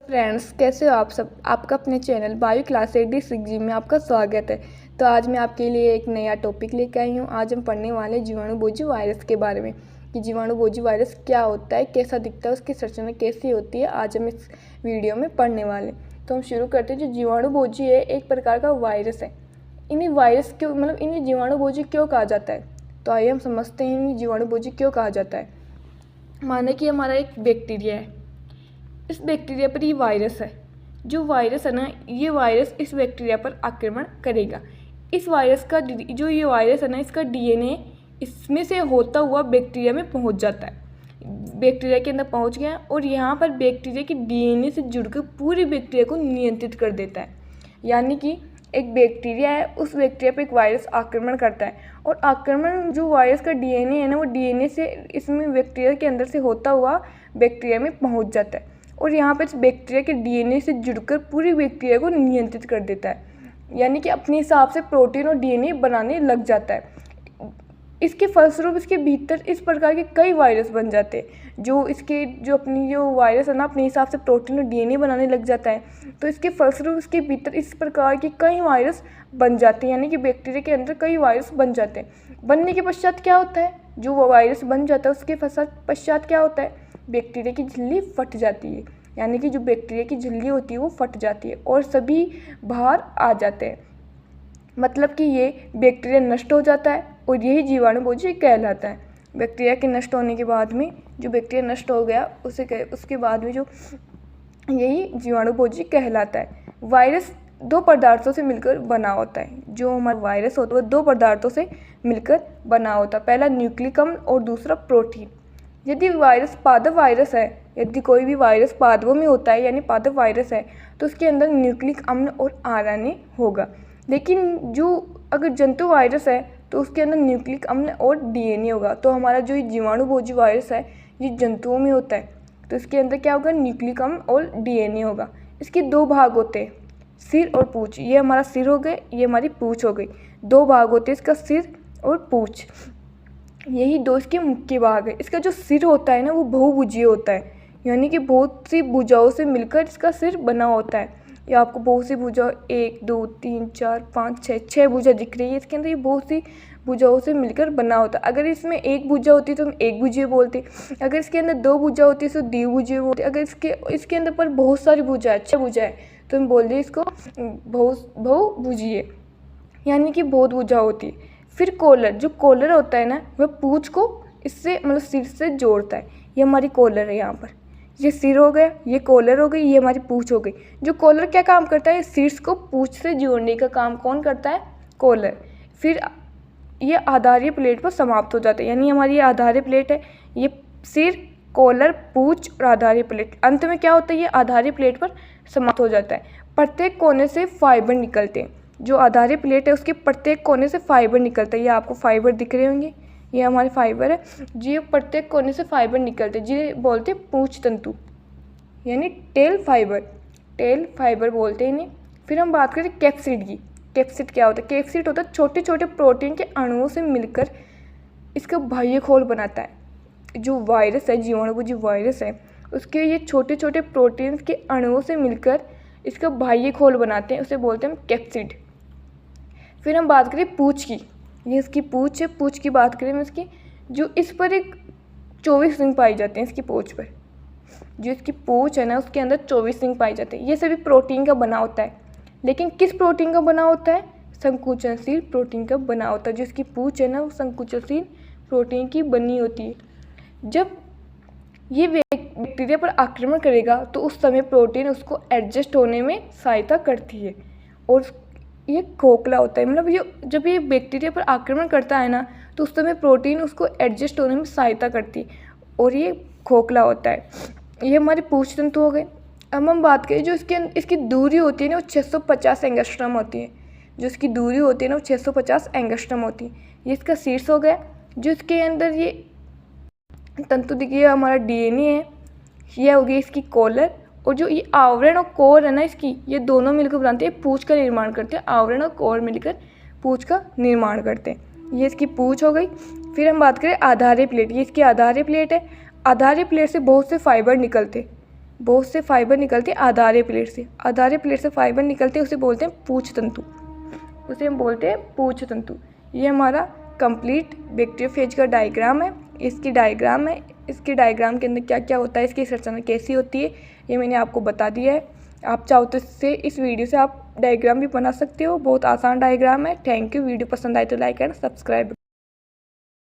Friends, कैसे हो आप सब। आपका अपने चैनल बायो क्लास 86G में आपका स्वागत है। तो आज मैं आपके लिए एक नया टॉपिक लेकर आई हूँ। आज हम पढ़ने वाले जीवाणुबोधी वायरस के बारे में कि जीवाणुबोधी वायरस क्या होता है, कैसा दिखता है, उसकी संरचना कैसी होती है। आज हम इस वीडियो में पढ़ने वाले। तो हम शुरू करते हैं। जो जीवाणुबोधी है एक प्रकार का वायरस है। इन्हीं वायरस क्यों इन्हें जीवाणुबोधी क्यों कहा जाता है। तो आइए हम समझते हैं इन्हें जीवाणुबोधी क्यों कहा जाता है। माने कि हमारा एक बैक्टीरिया है, इस बैक्टीरिया पर ये वायरस है। जो वायरस है ना, ये वायरस इस बैक्टीरिया पर आक्रमण करेगा। इस वायरस का जो ये वायरस है ना, इसका डीएनए इसमें से होता हुआ बैक्टीरिया में पहुंच जाता है। बैक्टीरिया के अंदर पहुंच गया और यहाँ पर बैक्टीरिया के डीएनए से जुड़कर पूरी बैक्टीरिया को नियंत्रित कर देता है। यानी कि एक बैक्टीरिया है, उस बैक्टीरिया पर एक वायरस आक्रमण करता है और आक्रमण जो वायरस का डीएनए है ना, वो डीएनए से इसमें बैक्टीरिया के अंदर से होता हुआ बैक्टीरिया में पहुँच जाता है और यहाँ पर इस बैक्टीरिया के डीएनए से जुड़कर पूरी बैक्टीरिया को नियंत्रित कर देता है। यानी कि अपने हिसाब से प्रोटीन और डीएनए बनाने लग जाता है। इसके फलस्वरूप इसके भीतर इस प्रकार के कई वायरस बन जाते हैं। जो वायरस है ना, अपने हिसाब से प्रोटीन और डीएनए बनाने लग जाता है, तो इसके फलस्वरूप इसके भीतर इस प्रकार के कई वायरस बन जाते हैं। यानी कि बैक्टीरिया के अंदर कई वायरस बन जाते हैं। बनने के पश्चात क्या होता है, जो वो वायरस बन जाता है उसके पश्चात क्या होता है, बैक्टीरिया की झिल्ली फट जाती है। यानी कि जो बैक्टीरिया की झिल्ली होती है वो फट जाती है और सभी बाहर आ जाते हैं। मतलब कि ये बैक्टीरिया नष्ट हो जाता है और यही जीवाणुबोधी कहलाता है। बैक्टीरिया के नष्ट होने के बाद में, जो बैक्टीरिया नष्ट हो गया उसके बाद में जो यही जीवाणुबोधी कहलाता है। वायरस दो पदार्थों से मिलकर बना होता है। जो हमारा वायरस होता है वो दो पदार्थों से मिलकर बना होता है। पहला न्यूक्लिक अम्ल और दूसरा प्रोटीन। यदि वायरस पादप वायरस है, यदि कोई भी वायरस पादपों में होता है यानी पादप वायरस है, तो उसके अंदर न्यूक्लिक अम्ल और आरएनए होगा। लेकिन जो अगर जंतु वायरस है तो उसके अंदर न्यूक्लिक अम्ल और डीएनए होगा। तो हमारा जो ये जीवाणुबोधी वायरस है ये जंतुओं में होता है, तो इसके अंदर क्या होगा, न्यूक्लिक अम्ल और डीएनए होगा। इसके दो भाग होते हैं, सिर और पूंछ। ये हमारा सिर हो गए, ये हमारी पूंछ हो गई। दो भाग होते हैं इसका, सिर और पूंछ। यही दो इसके मुख्य भाग है। इसका जो सिर होता है ना, वो बहुभुजीय होता है। यानी कि बहुत सी भुजाओं से मिलकर इसका सिर बना होता है। ये आपको बहुत सी भुजा, 1 2 3 4 5 6 भुजा दिख रही है इसके अंदर। ये बहुत सी भुजाओं से मिलकर बना होता है। अगर इसमें एक भुजा होती तो हम एक भुजीय बोलते। अगर इसके अंदर दो भुजा होती तो द्विभुजीय बोलते। अगर इसके अंदर पर बहुत सारी भुजा है, 6 भुजा है, तो हम बोलते इसको बहुभुजीय। यानी कि बहुत भुजा होती है। फिर कॉलर, जो कॉलर होता है ना, वह पूंछ को इससे सिर से जोड़ता है। ये हमारी कॉलर है। यहाँ पर ये सिर हो गया, ये कॉलर हो गई, ये हमारी पूंछ हो गई। जो कॉलर क्या काम करता है, शीर्ष को पूंछ से जोड़ने का काम कौन करता है, कॉलर। फिर ये आधारीय प्लेट पर समाप्त हो जाता है। यानी हमारी ये आधारीय प्लेट है, ये सिर, कॉलर, पूंछ और आधारीय प्लेट। अंत में क्या होता है, ये आधारीय प्लेट पर समाप्त हो जाता है। प्रत्येक कोने से फाइबर निकलते हैं। जो आधारीय प्लेट है उसके प्रत्येक कोने से फाइबर निकलता है। ये आपको फाइबर दिख रहे होंगे, ये हमारे फाइबर है जी। प्रत्येक कोने से फाइबर निकलते हैं, जी बोलते हैं पूंछ तंतु, यानी टेल फाइबर बोलते हैं इन्हें। फिर हम बात करें कैप्सिड की। कैप्सिड क्या होता है, कैप्सिड होता है छोटे छोटे प्रोटीन के अणुओं से मिलकर इसका बाह्य खोल बनाता है। जो वायरस है, जीवाणुबोधी वायरस है, उसके ये छोटे छोटे प्रोटीन के अणुओं से मिलकर इसका बाह्य खोल बनाते हैं, उसे बोलते हैं कैप्सिड। फिर हम बात करें पूंछ की। ये इसकी पूंछ है। पूंछ की बात करें हम इसकी, जो इस पर एक 24 रिंग पाई जाते हैं। इसकी पूंछ पर जो इसकी पूंछ है ना, उसके अंदर 24 रिंग पाई जाते हैं। ये सभी प्रोटीन का बना होता है। लेकिन किस प्रोटीन का बना होता है, संकुचनशील प्रोटीन का बना होता है। जो इसकी पूंछ है ना, वो संकुचनशील प्रोटीन की बनी होती है। जब ये बैक्टीरिया पर आक्रमण करेगा तो उस समय प्रोटीन उसको एडजस्ट होने में सहायता करती है और ये खोखला होता है। जब ये बैक्टीरिया पर आक्रमण करता है ना, तो उस समय प्रोटीन उसको एडजस्ट होने में सहायता करती है और ये खोखला होता है। ये हमारे पूंछ तंतु हो गए। अब हम बात करें, जो इसकी दूरी होती है ना, वो 650 एंगस्ट्रॉम होती है। जो इसकी दूरी होती है ना, वो 650 एंगस्ट्रॉम होती है। ये इसका शीर्ष हो गया। जो इसके अंदर ये तंतु देखिए, हमारा डीएनए है। ये हो गई इसकी कॉलर। और जो ये आवरण और कोर है ना इसकी, ये दोनों मिलकर बनाते हैं पूंछ का निर्माण करते हैं। आवरण और कोर मिलकर पूंछ का निर्माण करते हैं। ये इसकी पूंछ हो गई। फिर हम बात करें आधारीय प्लेट। ये इसकी आधारीय प्लेट है। आधारीय प्लेट से बहुत से फाइबर निकलते, बहुत से फाइबर निकलते हैं आधार्य प्लेट से। आधार्य प्लेट से फाइबर निकलते हैं, उसे बोलते हैं पूछ तंतु। उसे हम बोलते हैं पूछ तंतु। ये हमारा कंप्लीट बैक्टीरियोफेज का डायग्राम है। इसकी डायग्राम के अंदर क्या क्या होता है, इसकी संरचना कैसी होती है, ये मैंने आपको बता दिया है। आप चाहो तो इस वीडियो से आप डायग्राम भी बना सकते हो। बहुत आसान डायग्राम है। Thank you. वीडियो पसंद आए तो लाइक एंड सब्सक्राइब।